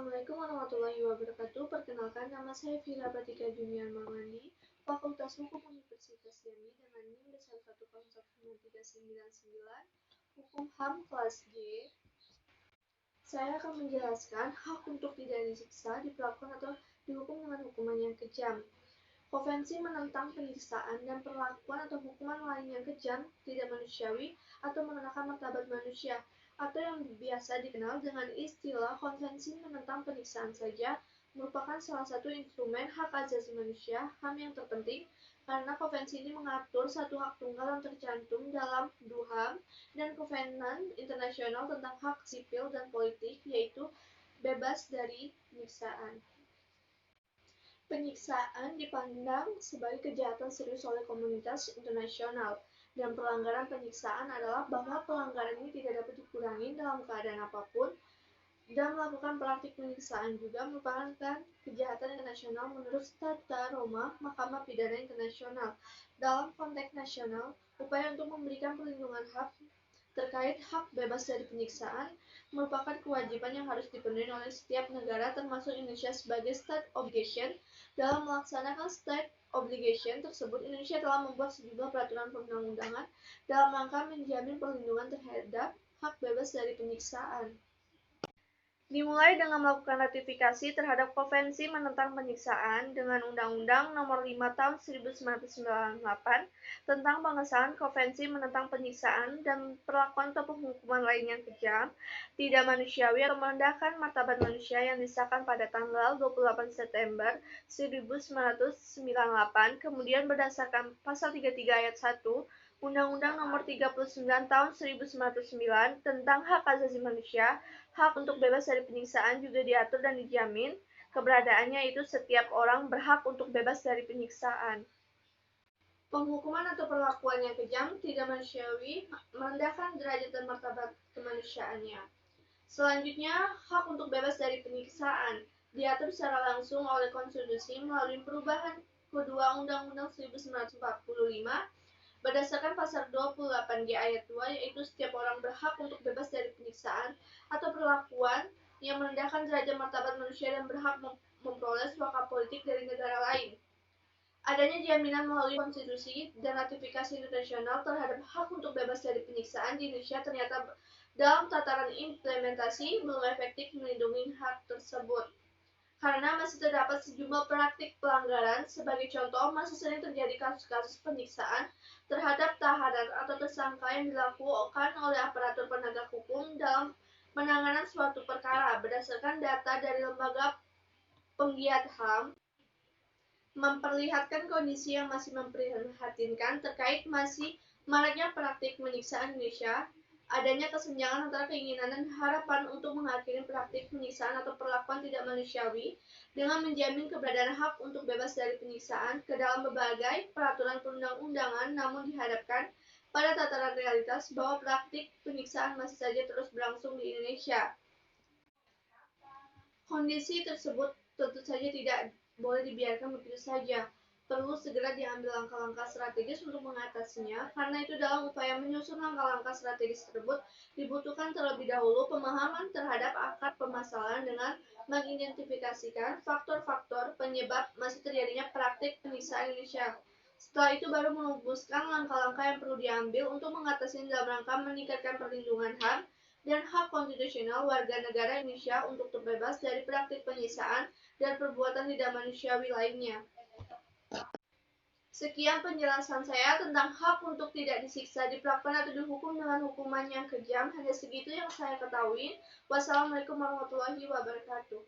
Assalamualaikum warahmatullahi wabarakatuh. Perkenalkan, nama saya Vira Pratika Junior Marwandi, Fakultas Hukum Universitas Jambi dengan NIM B1101399, Hukum HAM kelas G. Saya akan menjelaskan hak untuk tidak disiksa, diperlakukan atau dihukum dengan hukuman yang kejam. Konvensi menentang penyiksaan dan perlakuan atau hukuman lain yang kejam, tidak manusiawi, atau mengenakan martabat manusia, atau yang biasa dikenal dengan istilah Konvensi Menentang Penyiksaan saja, merupakan salah satu instrumen hak asasi manusia, HAM yang terpenting, karena konvensi ini mengatur satu hak tunggal yang tercantum dalam DUHAM dan Kovenan Internasional tentang Hak Sipil dan Politik, yaitu bebas dari penyiksaan. Penyiksaan dipandang sebagai kejahatan serius oleh komunitas internasional, dan pelanggaran penyiksaan adalah bahwa pelanggaran ini tidak dapat dikurangi dalam keadaan apapun, dan melakukan praktik penyiksaan juga merupakan kejahatan internasional menurut Tata Roma Mahkamah Pidana Internasional. Dalam konteks nasional, upaya untuk memberikan perlindungan hak terkait hak bebas dari penyiksaan merupakan kewajiban yang harus dipenuhi oleh setiap negara, termasuk Indonesia sebagai state obligation. Dalam melaksanakan state obligation tersebut, Indonesia telah membuat sejumlah peraturan perundang-undangan dalam rangka menjamin perlindungan terhadap hak bebas dari penyiksaan. Dimulai dengan melakukan ratifikasi terhadap Konvensi Menentang Penyiksaan dengan Undang-Undang Nomor 5 Tahun 1998 tentang pengesahan Konvensi Menentang Penyiksaan dan perlakuan atau penghukuman lain yang kejam, tidak manusiawi atau merendahkan martabat manusia yang disahkan pada tanggal 28 September 1998, kemudian berdasarkan Pasal 33 Ayat 1 Undang-Undang Nomor 39 Tahun 1909 tentang Hak Asasi Manusia, hak untuk bebas dari penyiksaan juga diatur dan dijamin keberadaannya, itu setiap orang berhak untuk bebas dari penyiksaan. Penghukuman atau perlakuan yang kejam, tidak manusiawi, merendahkan derajat dan martabat kemanusiaannya. Selanjutnya, hak untuk bebas dari penyiksaan diatur secara langsung oleh konstitusi melalui perubahan kedua Undang-Undang 1945 berdasarkan pasal 28G ayat 2, yaitu setiap orang berhak untuk bebas dari penyiksaan atau perlakuan yang merendahkan derajat martabat manusia dan berhak memperoleh suaka politik dari negara lain. Adanya jaminan melalui konstitusi dan ratifikasi internasional terhadap hak untuk bebas dari penyiksaan di Indonesia ternyata dalam tataran implementasi belum efektif melindungi hak tersebut, karena masih terdapat sejumlah praktik pelanggaran. Sebagai contoh, masih sering terjadi kasus-kasus penyiksaan terhadap tahanan atau tersangka yang dilakukan oleh aparatur penegak hukum dalam penanganan suatu perkara. Berdasarkan data dari lembaga penggiat HAM, memperlihatkan kondisi yang masih memprihatinkan terkait masih maraknya praktik penyiksaan Indonesia. Adanya kesenjangan antara keinginan dan harapan untuk mengakhiri praktik penyiksaan atau perlakuan tidak manusiawi dengan menjamin keberadaan hak untuk bebas dari penyiksaan ke dalam berbagai peraturan perundang-undangan, namun dihadapkan pada tataran realitas bahwa praktik penyiksaan masih saja terus berlangsung di Indonesia. Kondisi tersebut tentu saja tidak boleh dibiarkan begitu saja. Perlu segera diambil langkah-langkah strategis untuk mengatasinya. Karena itu, dalam upaya menyusun langkah-langkah strategis tersebut, dibutuhkan terlebih dahulu pemahaman terhadap akar permasalahan dengan mengidentifikasikan faktor-faktor penyebab masih terjadinya praktik penyiksaan Indonesia. Setelah itu baru merumuskan langkah-langkah yang perlu diambil untuk mengatasinya dalam rangka meningkatkan perlindungan HAM dan hak konstitusional warga negara Indonesia untuk terbebas dari praktik penyiksaan dan perbuatan tidak manusiawi lainnya. Sekian penjelasan saya tentang hak untuk tidak disiksa, diperlakukan atau dihukum dengan hukuman yang kejam. Hanya segitu yang saya ketahui. Wassalamualaikum warahmatullahi wabarakatuh.